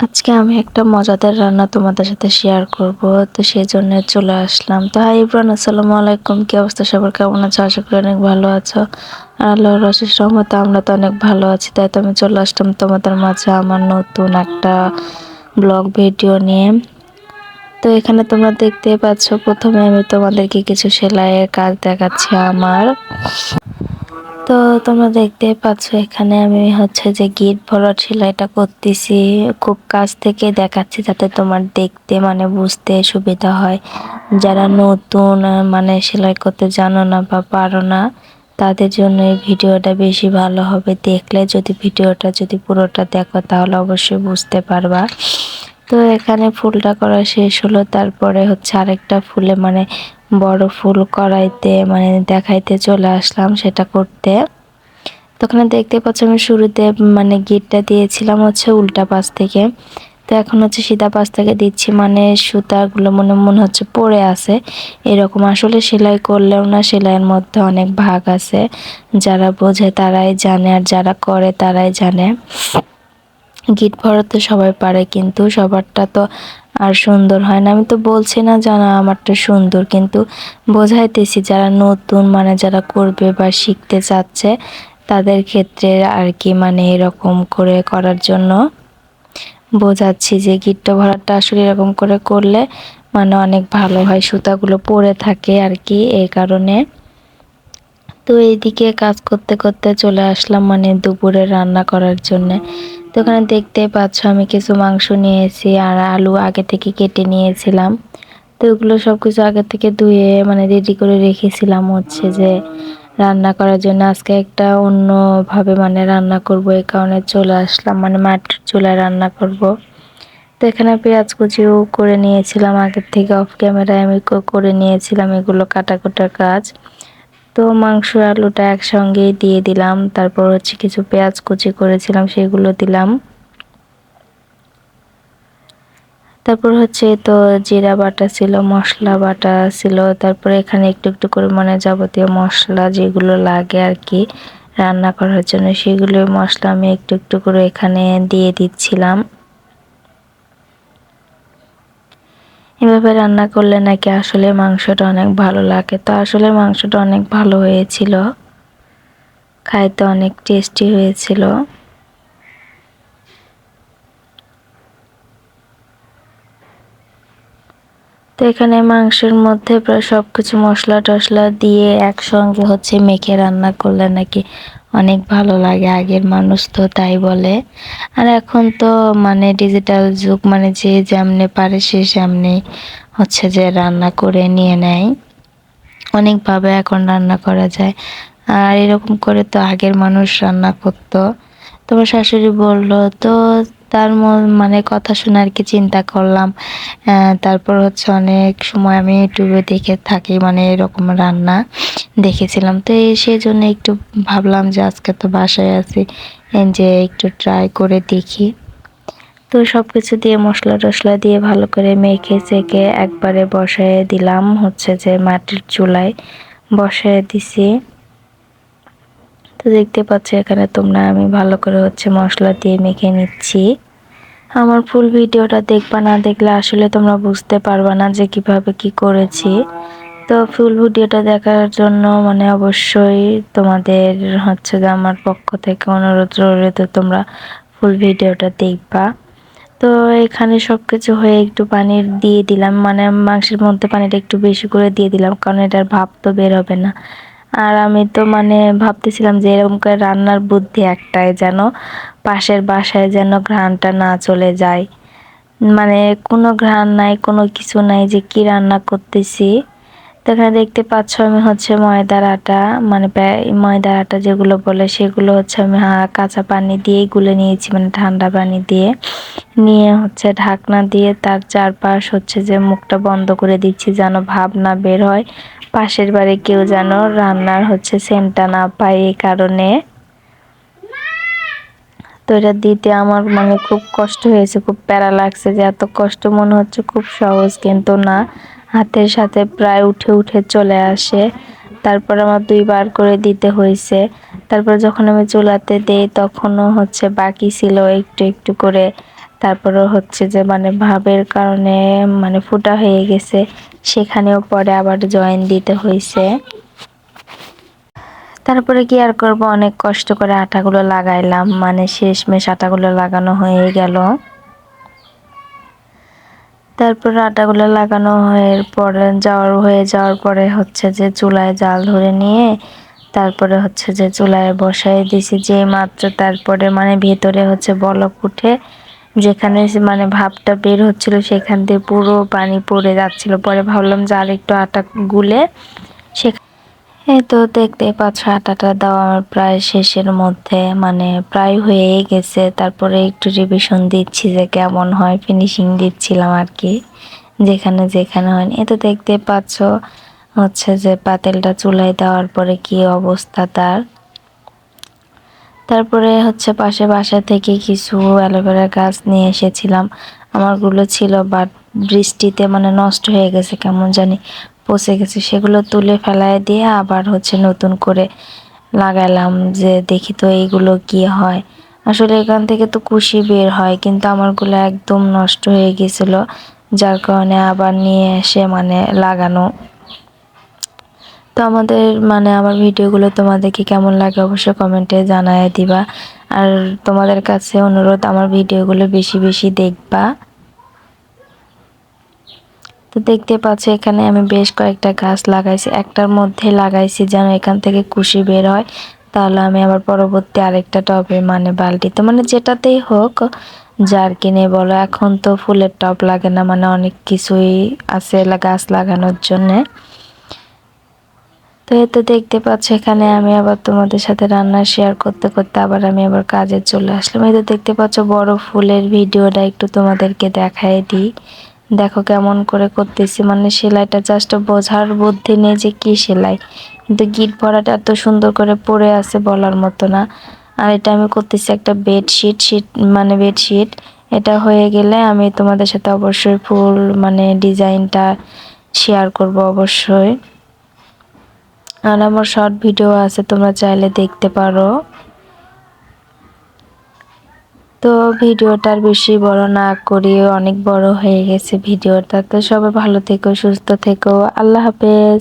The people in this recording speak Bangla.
আজকে আমি একটা মজাদার রান্না তোমাদের সাথে শেয়ার করব। তো সেজন্য চলে আসলাম। তো হাই এভরিওয়ান, আসসালামু আলাইকুম। কি অবস্থা সবার, কেমন আছো? আশা করি অনেক ভালো আছো। আর আল্লাহর অশেষ রহমতে আমরা তো অনেক ভালো আছি। তাই তো আমি চলে আসলাম তোমাদের মাঝে আমার নতুন একটা ব্লগ ভিডিও নিয়ে। তো এখানে তোমরা দেখতেই পাচ্ছ, প্রথমে আমি তোমাদেরকে কিছু সেলাইয়ের কাজ দেখাচ্ছি আমার। তো তোমরা দেখতেই পাচ্ছ এখানে আমি হচ্ছে যে গিট ভরাট সেলাইটা করতেছি। খুব কাছ থেকে দেখাচ্ছি যাতে তোমার দেখতে মানে বুঝতে সুবিধা হয়। যারা নতুন মানে সেলাই করতে জানো না বা পারো না, তাদের জন্য এই ভিডিওটা বেশি ভালো হবে। দেখলে যদি ভিডিওটা যদি পুরোটা দেখো তাহলে অবশ্যই বুঝতে পারবা। তো এখানে ফুলটা করা শেষ হলো, তারপরে হচ্ছে আরেকটা ফুলে মানে বড় ফুল করাইতে মানে দেখাইতে চলে আসলাম সেটা করতে। তো ওখানে দেখতে পাচ্ছ আমি শুরুতে মানে গিটটা দিয়েছিলাম হচ্ছে উল্টা পাশ থেকে। তো এখন হচ্ছে সিধা পাশ থেকে দিচ্ছি, মানে সুতাগুলো মনে মনে হচ্ছে পড়ে আছে এরকম। আসলে সেলাই করলেও না, সেলাইয়ের মধ্যে অনেক ভাগ আছে। যারা বোঝে তারাই জানে, আর যারা করে তারাই জানে। গিট ভরাতে সবাই পারে, কিন্তু সবারটা তো আর সুন্দর হয় না। আমি তো বলছি না জানা আমারটা সুন্দর, কিন্তু বোঝাইতেছি যারা নতুন মানে যারা করবে বা শিখতে চাচ্ছে তাদের ক্ষেত্রে আর কি, মানে এরকম করে করার জন্য বোঝাচ্ছি যে গিট্টা ভরাটটা আসলে এরকম করে করলে মানে অনেক ভালো হয়, সুতাগুলো পড়ে থাকে আর কি, এই কারণে। তো এইদিকে কাজ করতে করতে চলে আসলাম মানে দুপুরে রান্না করার জন্য। তো ওখানে দেখতেই পাচ্ছ আমি কিছু মাংস নিয়েছি আর আলু আগে থেকে কেটে নিয়েছিলাম। তো এগুলো সবকিছু আগে থেকে ধুয়ে মানে রেডি করে রেখেছিলাম হচ্ছে যে রান্না করার জন্য। আজকে একটা অন্যভাবে মানে রান্না করব, এই কারণে চলে আসলাম, মানে মাটির চুলায় রান্না করব। তো এখানে পেঁয়াজ কুচিও করে নিয়েছিলাম আগের থেকে, অফ ক্যামেরায় আমি করে নিয়েছিলাম এগুলো কাটাকুটার কাজ। তো মাংস আলুটা একসঙ্গেই দিয়ে দিলাম, তারপর হচ্ছে কিছু পেঁয়াজ কুচি করেছিলাম সেগুলো দিলাম। তারপর হচ্ছে তো জিরা বাটা ছিল, মশলা বাটা ছিল, তারপরে এখানে একটু একটু করে মানে যাবতীয় মশলা যেগুলো লাগে আর কি রান্না করার জন্য, সেগুলো মশলা আমি একটু একটু করে এখানে দিয়ে দিচ্ছিলাম। এভাবে রান্না করলে নাকি আসলে মাংসটা অনেক ভালো লাগে। তো আসলে মাংসটা অনেক ভালো হয়েছিল, খাইতে অনেক টেস্টি হয়েছিল। তো এখানে মাংসের মধ্যে প্রায় সবকিছু মশলা টশলা দিয়ে একসঙ্গে হচ্ছে মেখে রান্না করলে নাকি অনেক ভালো লাগে। আগের মানুষ তো তাই বলে। আর এখন তো মানে ডিজিটাল যুগ, মানে যে যেমনে পারে সে সেমনি হচ্ছে যে রান্না করে নিয়ে নেয়। অনেকভাবে এখন রান্না করা যায়। আর এরকম করে তো আগের মানুষ রান্না করতো। তোমার শাশুড়ি বললো তো, তার মানে কথা শুনে আর কি চিন্তা করলাম। তারপর হচ্ছে অনেক সময় আমি ইউটিউবে দেখে থাকি, মানে এরকম রান্না দেখেছিলাম। তো সেই জন্য একটু ভাবলাম যে আজকে তো বাসায় আছি, যে একটু ট্রাই করে দেখি। তো সবকিছু দিয়ে মশলা টশলা দিয়ে ভালো করে মেখে চেখে একবারে বসায় দিলাম হচ্ছে যে মাটির চুলায় বসায় দিছি। তো দেখতে পাচ্ছ এখানে তোমরা আমি ভালো করে হচ্ছে মশলা দিয়ে মেখে নিচ্ছি। আমার ফুল ভিডিওটা দেখবা, না দেখলে আসলে তোমরা বুঝতে পারবা না যে কিভাবে কি করেছি। তো ফুল ভিডিওটা দেখার জন্য মানে অবশ্যই তোমাদের হচ্ছে যে আমার পক্ষ থেকে অনুরোধ রইল, তো তোমরা ফুল ভিডিওটা দেখবা। তো এখানে সবকিছু হয়ে একটু পানি দিয়ে দিলাম, মানে মাংসের মধ্যে পানিটা একটু বেশি করে দিয়ে দিলাম, কারণ এটার ভাপ তো বের হবে না। আর আমি তো মানে ভাবতেছিলাম যে এরকম করে রান্নার বুদ্ধি একটাই, যেন পাশের বাসায় যেন ঘ্রাণটা না চলে যায়। মানে কোনো ঘ্রাণ নাই, কোনো কিছু নাই যে কি রান্না করতেছি। তো এখানে দেখতে পাচ্ছ আমি হচ্ছে ময়দার আটা, মানে ময়দার আটা যেগুলো বলে সেগুলো হচ্ছে আমি কাঁচা পানি দিয়ে গুলে নিয়েছি, মানে ঠান্ডা পানি দিয়ে নিয়ে হচ্ছে ঢাকনা দিয়ে তার চারপাশ হচ্ছে যে মুখটা বন্ধ করে দিচ্ছি, যেন ভাপ না বের হয়, পাশের বাড়ি কেউ যেন রান্নার হচ্ছে সেন্টটা না পায়, এই কারণে। তো এটা দিতে আমার মানে খুব কষ্ট হয়েছে, খুব প্যারা লাগছে, যে এত কষ্ট মনে হচ্ছে খুব সহজ, কিন্তু না, হাতের সাথে প্রায় উঠে উঠে চলে আসে। তারপর আমার 2বার করে দিতে হয়েছে। তারপর যখন আমি চুলাতে দেই তখনও হচ্ছে বাকি ছিল একটু একটু করে তারপরে হচ্ছে যে মানে ভাবের কারণে মানে ফুটা হয়ে গেছে, সেখানেও পরে আবার জয়েন দিতে হয়েছে। তারপরে কি আর করব, অনেক কষ্ট করে আটাগুলো লাগাইলাম, মানে শেষমেশ আটাগুলো লাগানো হয়ে গেল। তারপরে আটাগুলো লাগানো হয়ে যাওয়ার পরে হচ্ছে যে চুলায় জাল ধরে নিয়ে তারপরে হচ্ছে যে চুলায় বসাই দিছি, যে মাত্র তারপরে মানে ভেতরে হচ্ছে বলক উঠে যেখানে মানে ভাপটা বের হচ্ছিল সেখান দিয়ে পুরো পানি পড়ে যাচ্ছিল। পরে ভাবলাম যে আর একটু আটা গুলে সে এই তো দেখতে পাচ্ছ আটাটা দেওয়া আমার প্রায় শেষের মধ্যে, মানে প্রায় হয়েই গেছে। তারপরে একটু রিভিশন দিচ্ছি যে কেমন হয়, ফিনিশিং দিচ্ছিলাম আর কি, যেখানে যেখানে হয়নি। এই তো দেখতে পাচ্ছ হচ্ছে যে পাতিলটা চুলায় দেওয়ার পরে কি অবস্থা তার। তারপরে হচ্ছে পাশে বাসা থেকে কিছু অ্যালোভেরা গাছ নিয়ে এসেছিলাম, আমারগুলো ছিল বাট বৃষ্টিতে মানে নষ্ট হয়ে গেছে, কেমন জানি পচে গেছে। সেগুলো তুলে ফেলায় দিয়ে আবার হচ্ছে নতুন করে লাগালাম, যে দেখি তো এইগুলো কি হয়। আসলে এখান থেকে তো কুশি বের হয়, কিন্তু আমারগুলো একদম নষ্ট হয়ে গেছিল, যার কারণে আবার নিয়ে এসে মানে লাগানো। তো আমার ভিডিওগুলো তোমাদেরকে কেমন লাগে অবশ্যই কমেন্টে জানায় দিবা। আর তোমাদের কাছে অনুরোধ, আমার ভিডিওগুলো বেশি বেশি দেখবা। তো দেখতে পাচ্ছ এখানে আমি বেশ কয়েকটা গাছ লাগাইছি, একটার মধ্যে লাগাইছি যেন এখান থেকে কুশি বের হয়, তাহলে আমি আবার পরবর্তী আরেকটা টবে মানে বালতিতে মানে যেটাতেই হোক জারকিনে বলো, এখন তো ফুলের টব লাগে না, মানে অনেক কিছুই আছে গাছ লাগানোর জন্যে। তো এই তো দেখতে পাচ্ছ এখানে আমি আবার তোমাদের সাথে রান্না শেয়ার করতে করতে আমি আবার কাজে চলে আসলাম। এই তো দেখতে পাচ্ছ বড় ফুলের ভিডিওটা একটু তোমাদেরকে দেখাই দিই, দেখো কেমন করে করতেছি, মানে সেলাইটা জাস্ট বোঝার বুদ্ধি নেই যে কি সেলাই, কিন্তু গিট ভরাটা এত সুন্দর করে পড়ে আছে বলার মতো না। আর এটা আমি করতেছি একটা বেডশিট, এটা হয়ে গেলে আমি তোমাদের সাথে অবশ্যই ফুল মানে ডিজাইনটা শেয়ার করব অবশ্যই। আর আমার শর্ট ভিডিও আছে, তোমরা চাইলে দেখতে পারো। তো ভিডিওটা আর বেশি বড় না করি, অনেক বড় হয়ে গেছে ভিডিওটা। তো সবাই ভালো থেকো, সুস্থ থেকো, আল্লাহ হাফেজ।